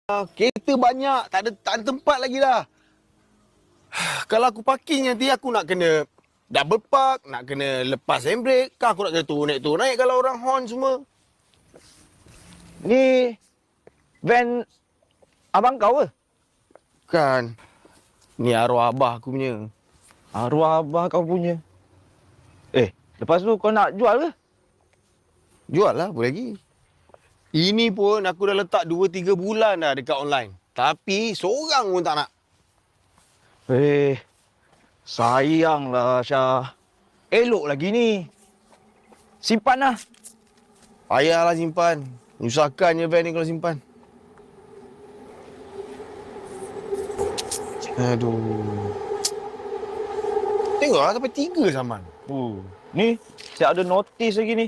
Kereta banyak, tak ada tempat lagi dah. Kalau aku parking nanti aku nak kena double park, nak kena lepas handbrake, kan aku nak kena turun naik kalau orang horn semua. Ni van abang kau ke? Kan. Ni arwah abah aku punya. Arwah abah kau punya. Lepas tu kau nak jual ke? Jual lah, boleh lagi. Ini pun aku dah letak 2-3 bulan dah dekat online. Tapi seorang pun tak nak. Sayanglah Syah. Elok lagi ni. Simpan lah. Payahlah simpan. Nyusahkan je van ni kalau simpan. Aduh. Tengoklah sampai 3 saman. Ni, siap ada notis lagi ni.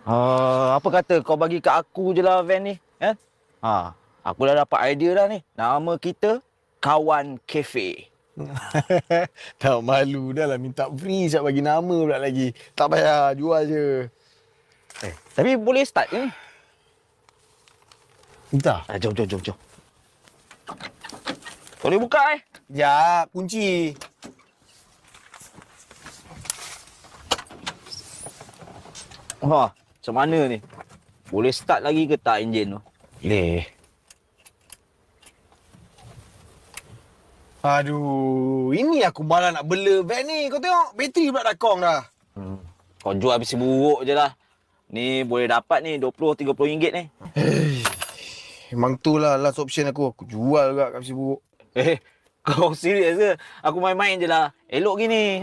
Apa kata kau bagi kat aku je lah van ni. Aku dah dapat idea dah ni. Nama kita Kawan Cafe. Tak malu dah lah minta free siap bagi nama pula lagi. Tak payah, jual je. Tapi boleh start ke ni? Minta? Jom. Boleh buka Sekejap, kunci. Macam mana ni? Boleh start lagi ke tak enjin tu? Boleh. Aduh, ini aku malah nak bela van ni. Kau tengok, bateri pula dah kong dah. Kau jual habis buruk je lah. Ni boleh dapat ni RM20-30 ni. Memang tu lah last option aku. Aku jual juga kat Besi Buruk. Kau serius ke? Aku main-main je lah. Elok gini.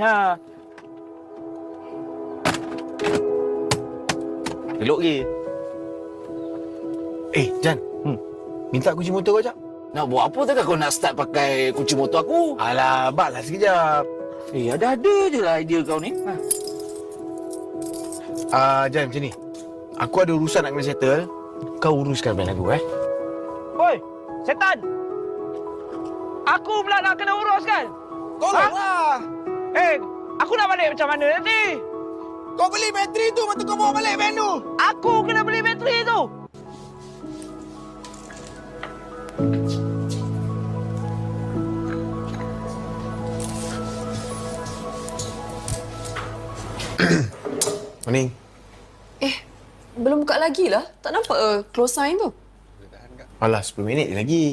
Elok lagi. Jan. Minta kunci motor kau jap. Nak buat apa takkan kau nak start pakai kunci motor aku? Alah, baklah sekejap. Ada je lah idea kau ni. Jan, macam ni. Aku ada urusan nak kena settle. Kau uruskan van aku, Oi, setan! Aku pula nak kena uruskan. Tolonglah! Aku nak balik macam mana nanti? Kau beli bateri tu, mata kau bawa balik van tu. Aku kena beli bateri tu. Morning. Belum buka lagi lah. Tak nampak close sign tu. Alah, 10 minit je lagi.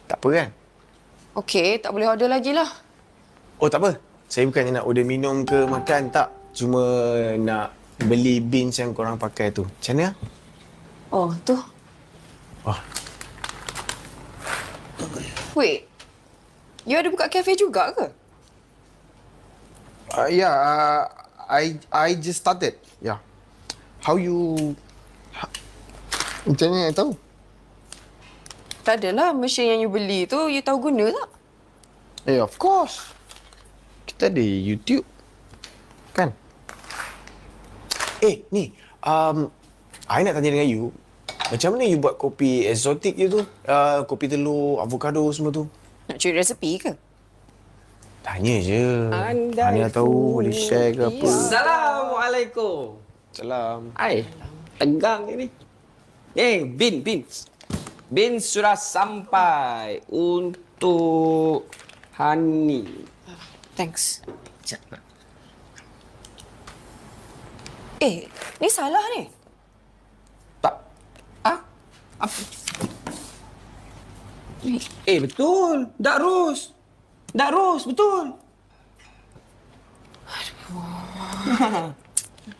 Tak apa kan? Okey, tak boleh order lagi lah. Oh, tak apa. Saya bukannya nak order minum ke makan, tak. Cuma nak beli beans yang korang pakai tu. Macam mana? Oh, tu. Oh. Wait. You ada buka kafe juga ke? I just started. Yeah. How you... Macam mana tahu? Tak adalah. Mesin yang you beli tu, you tahu guna tak? Of course. Kita ada YouTube. Kan? Ni. I nak tanya dengan you. Macam mana you buat kopi eksotik je tu? Kopi telur, avocado semua tu. Nak curi resepi ke? Tanya je. Mana tahu boleh share ke apa. Assalamualaikum. Salam. Tegang ni. Bin sudah sampai untuk Hani. Thanks. Ni salah ni. Tak. Apa? Betul. Dak Ros, betul.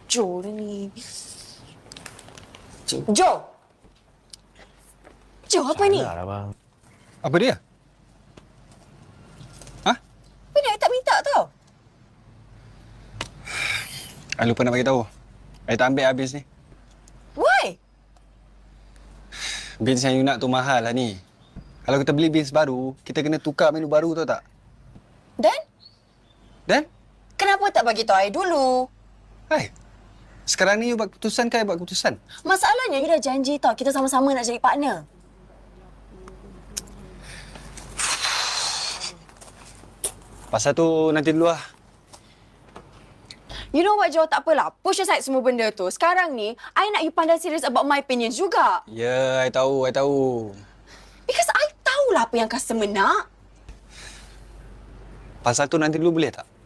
Joe ni. Joe, apa ni? Salah lah, bang. Apa dia? Apa ni? I tak minta tau. I lupa nak bagi tahu. I tak ambil habis ni. Why? Beans yang you nak tu mahal lah ni. Kalau kita beli beans baru, kita kena tukar menu baru, tahu tak? Dan? Kenapa tak bagi tahu I dulu? Sekarang ni you buat keputusan ke I buat keputusan? Masalahnya, you dah janji tau kita sama-sama nak jadi partner. Pasal tu nanti dulu lah. You know what, Jo? Tak apalah. Push aside semua benda tu. Sekarang ni, I nak you pandang serious about my opinion juga. Ya, I tahu. Because I tahulah apa yang customer nak. Pasal tu nanti dulu boleh tak?